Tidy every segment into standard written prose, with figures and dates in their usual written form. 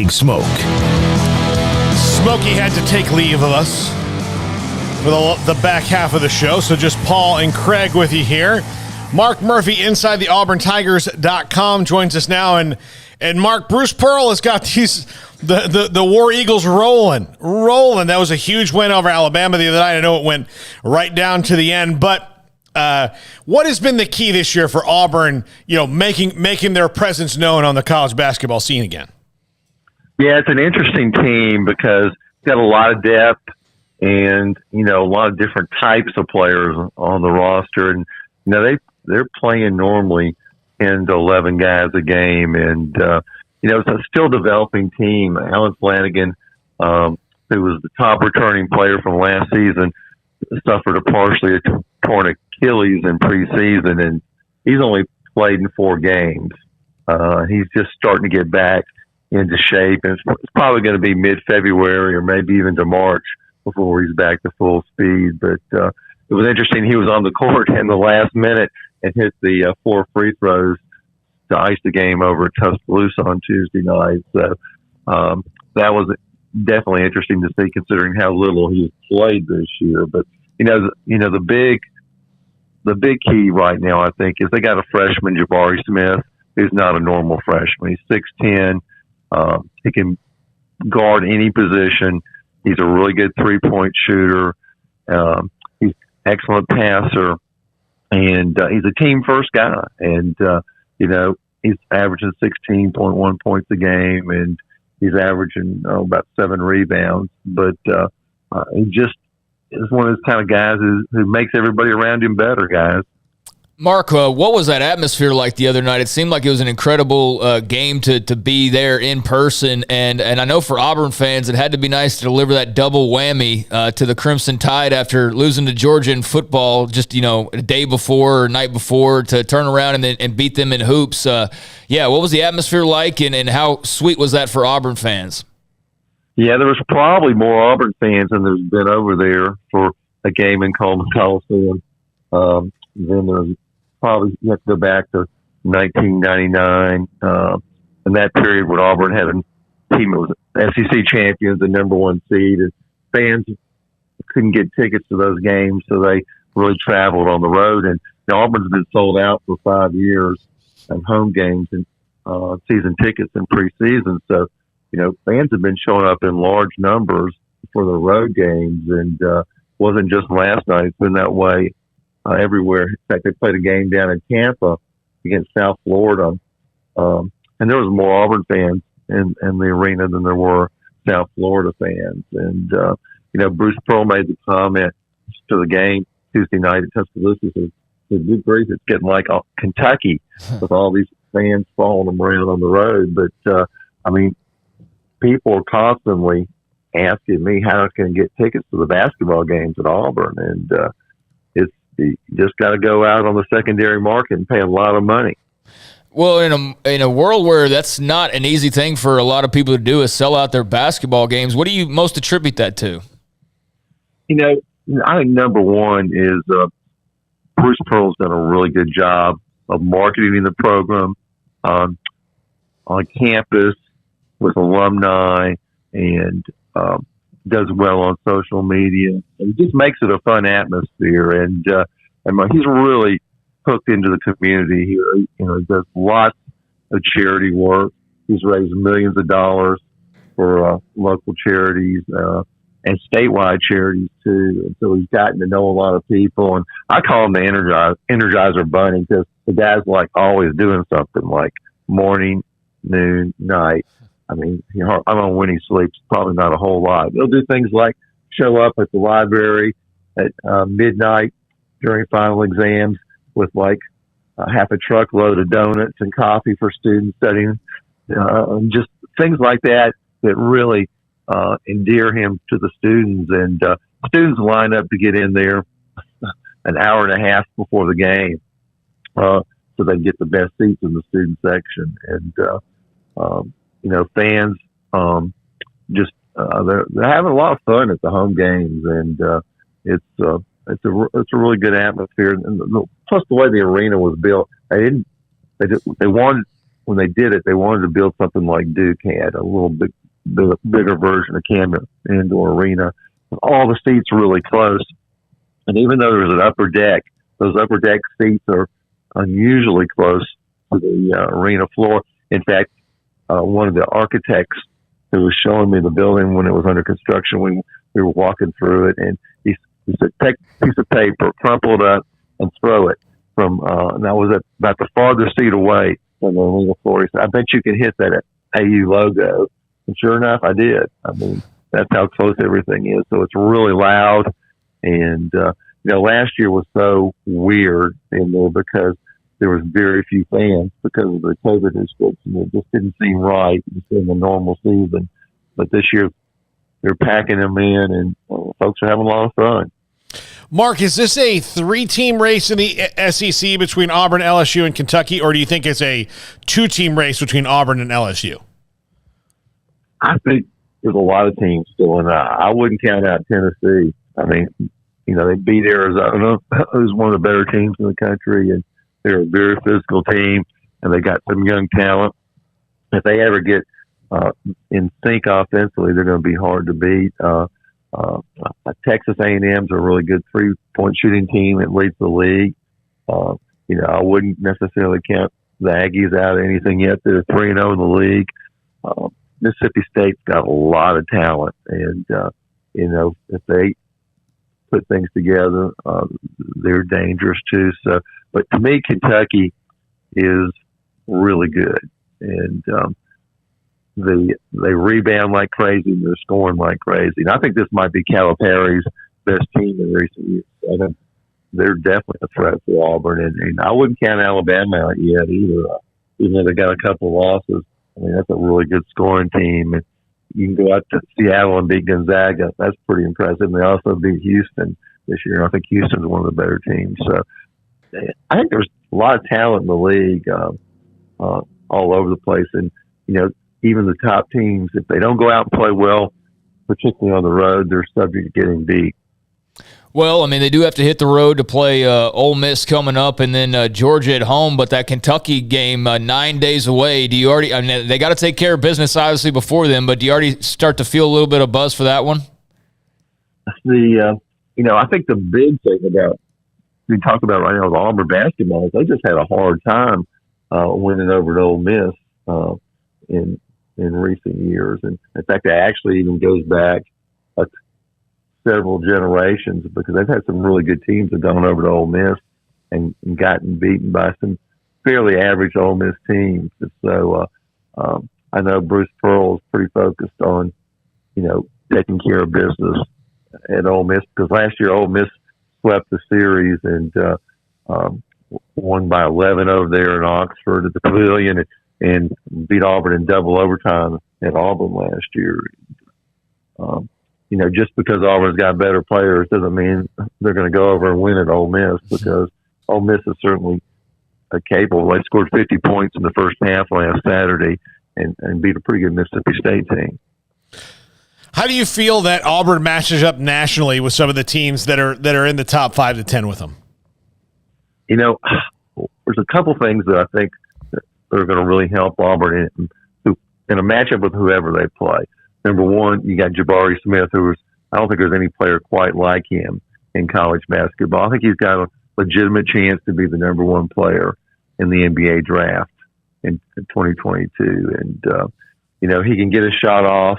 Smoak. Smokey had to take leave of us for the back half of the show, so just Paul and Craig with you here. Mark Murphy inside the AuburnTigers.com joins us now, and Mark, Bruce Pearl has got the War Eagles rolling. That was a huge win over Alabama the other night. I know it went right down to the end, but what has been the key this year for Auburn, making their presence known on the college basketball scene again? Yeah, it's an interesting team because it's got a lot of depth and, a lot of different types of players on the roster. And, they're playing normally 10 to 11 guys a game. And, it's a still developing team. Alan Flanagan, who was the top returning player from last season, suffered a partially torn Achilles in preseason, and he's only played in 4 games. He's just starting to get back into shape, and it's probably going to be mid-February or maybe even to March before he's back to full speed. But it was interesting. He was on the court in the last minute and hit the 4 free throws to ice the game over at Tuscaloosa on Tuesday night. So that was definitely interesting to see, considering how little he's played this year. But the big key right now, I think, is they got a freshman, Jabari Smith, who's not a normal freshman. He's 6'10". He can guard any position. He's a really good 3-point shooter. He's an excellent passer, and he's a team first guy. And he's averaging 16.1 points a game, and he's averaging about 7 rebounds. But he just is one of those kind of guys who makes everybody around him better, guys. Mark, what was that atmosphere like the other night? It seemed like it was an incredible game to be there in person, and I know for Auburn fans, it had to be nice to deliver that double whammy to the Crimson Tide after losing to Georgia in football just a day before or night before, to turn around and beat them in hoops. What was the atmosphere like, and how sweet was that for Auburn fans? Yeah, there was probably more Auburn fans than there's been over there for a game in Coleman Coliseum. Then there's probably, you have to go back to 1999, in that period when Auburn had a team that was SEC champions, the number 1 seed, and fans couldn't get tickets to those games, so they really traveled on the road. And Auburn's been sold out for 5 years at home games and season tickets in preseason. So, fans have been showing up in large numbers for the road games, and wasn't just last night. It's been that way everywhere. In fact, they played a game down in Tampa against South Florida, and there was more Auburn fans in the arena than there were South Florida fans. And Bruce Pearl made the comment to the game Tuesday night at Tuscaloosa. Says, "Good grief, it's getting like Kentucky with all these fans following them around on the road." But people are constantly asking me how I can get tickets to the basketball games at Auburn, and you just got to go out on the secondary market and pay a lot of money. Well, in a world where that's not an easy thing for a lot of people to do, is sell out their basketball games, what do you most attribute that to? I think number one is Bruce Pearl's done a really good job of marketing the program on campus with alumni, and does well on social media, and just makes it a fun atmosphere. And he's really hooked into the community here. He does lots of charity work. He's raised millions of dollars for local charities and statewide charities too. And so he's gotten to know a lot of people. And I call him the Energizer Bunny, because the guy's like always doing something, like morning, noon, night. I don't know when he sleeps, probably not a whole lot. He'll do things like show up at the library at midnight during final exams with like half a truckload of donuts and coffee for students studying. Just things like that really endear him to the students. And students line up to get in there an hour and a half before the game so they get the best seats in the student section. And fans they're having a lot of fun at the home games, and it's a really good atmosphere. And plus, the way the arena was built, they wanted when they did it, they wanted to build something like Duke had, a little bigger version of Camden Indoor Arena. All the seats are really close. And even though there's an upper deck, those upper deck seats are unusually close to the arena floor. In fact, one of the architects who was showing me the building when it was under construction, we were walking through it, and he said, take a piece of paper, crumple it up, and throw it from, and I was about the farthest seat away from the arena floor. He said, I bet you can hit that AU logo. And sure enough, I did. I mean, that's how close everything is. So it's really loud. And, last year was so weird in there because there was very few fans because of the COVID restrictions. It just didn't seem right in the normal season. But this year, they're packing them in, and folks are having a lot of fun. Mark, is this a 3-team race in the SEC between Auburn, LSU, and Kentucky, or do you think it's a 2-team race between Auburn and LSU? I think there's a lot of teams still in that. I wouldn't count out Tennessee. I mean, they beat Arizona, who's one of the better teams in the country, and they're a very physical team, and they got some young talent. If they ever get in sync offensively, they're going to be hard to beat. Texas A&M's a really good 3-point shooting team. It leads the league. I wouldn't necessarily count the Aggies out of anything yet. They're 3-0 in the league. Mississippi State's got a lot of talent, and if they put things together, they're dangerous too. So, but to me, Kentucky is really good, and they rebound like crazy, and they're scoring like crazy. And I think this might be Calipari's best team in recent years. I think they're definitely a threat for Auburn, and I wouldn't count Alabama out yet either. Even though they got a couple of losses, I mean, that's a really good scoring team. And you can go out to Seattle and beat Gonzaga. That's pretty impressive. And they also beat Houston this year. I think Houston's one of the better teams. So I think there's a lot of talent in the league all over the place. And, even the top teams, if they don't go out and play well, particularly on the road, they're subject to getting beat. Well, I mean, they do have to hit the road to play Ole Miss coming up and then Georgia at home, but that Kentucky game 9 days away, they got to take care of business, obviously, before then, but do you already start to feel a little bit of buzz for that one? I think the big thing we talk about right now with Auburn basketball is they just had a hard time winning over to Ole Miss in recent years. And in fact, it actually even goes back several generations because they've had some really good teams that have gone over to Ole Miss and gotten beaten by some fairly average Ole Miss teams. And so I know Bruce Pearl is pretty focused on, taking care of business at Ole Miss because last year Ole Miss swept the series and won by 11 over there in Oxford at the Pavilion and beat Auburn in double overtime at Auburn last year. Just because Auburn's got better players doesn't mean they're going to go over and win at Ole Miss because Ole Miss is certainly capable. They scored 50 points in the first half last Saturday and beat a pretty good Mississippi State team. How do you feel that Auburn matches up nationally with some of the teams that are in the top 5 to 10 with them? There's a couple things that I think that are going to really help Auburn in a matchup with whoever they play. Number one, you got Jabari Smith, I don't think there's any player quite like him in college basketball. I think he's got a legitimate chance to be the number one player in the NBA draft in 2022. And, he can get a shot off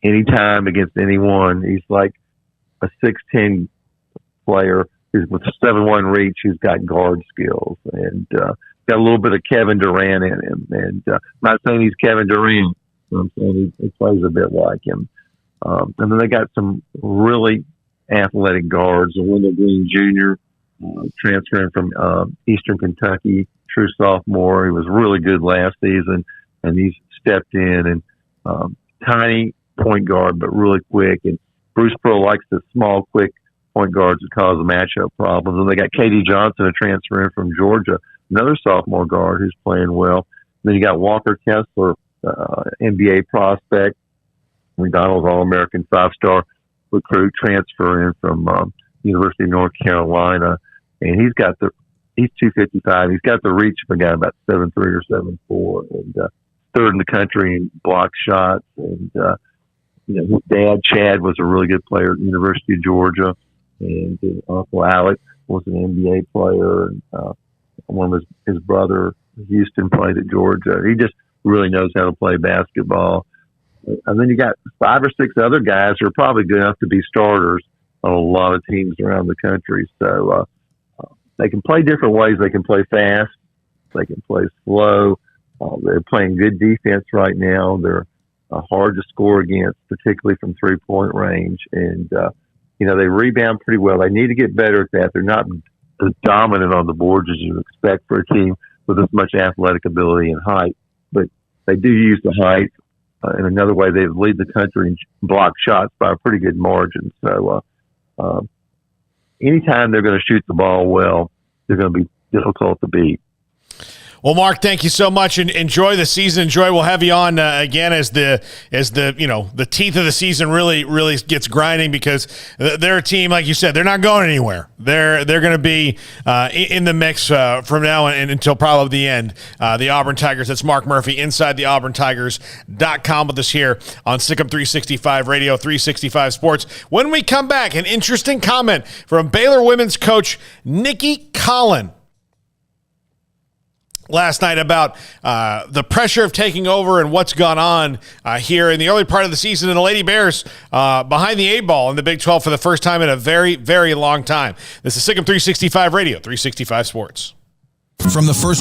anytime against anyone. He's like a 6'10" player who's with 7'1" reach, who's got guard skills. And got a little bit of Kevin Durant in him. And I'm not saying he's Kevin Durant. I'm saying he plays a bit like him. And then they got some really athletic guards. Wendell Green Jr., transferring from Eastern Kentucky, true sophomore. He was really good last season, and he's stepped in. And tiny point guard, but really quick. And Bruce Pearl likes the small, quick point guards that cause matchup problems. And they got K.D. Johnson, a transfer in from Georgia, another sophomore guard who's playing well. And then you got Walker Kessler, NBA prospect, McDonald's All-American 5-star recruit transfer in from University of North Carolina. And he's got the he's 255. He's got the reach of a guy about 7'3" or 7'4", and third in the country in block shots. And his dad Chad was a really good player at the University of Georgia, and his uncle Alex was an NBA player. And one of his brother Houston played at Georgia. He just really knows how to play basketball. And then you got 5 or 6 other guys who are probably good enough to be starters on a lot of teams around the country. So they can play different ways. They can play fast. They can play slow. They're playing good defense right now. They're hard to score against, particularly from three-point range. And, they rebound pretty well. They need to get better at that. They're not as dominant on the boards as you expect for a team with as much athletic ability and height. But they do use the height. In another way, they lead the country in block shots by a pretty good margin. So anytime they're going to shoot the ball well, they're going to be difficult to beat. Well, Mark, thank you so much, and enjoy the season. We'll have you on again as the teeth of the season really gets grinding, because they're a team, like you said, they're not going anywhere. They're going to be in the mix from now and until probably the end. The Auburn Tigers. That's Mark Murphy inside the AuburnTigers.com with us here on Stick'em 365 Radio, 365 Sports. When we come back, an interesting comment from Baylor women's coach Nikki Collin last night about the pressure of taking over and what's gone on here in the early part of the season, and the Lady Bears behind the 8 ball in the Big 12 for the first time in a very, very long time. This is Stick'em 365 Radio, 365 Sports. From the first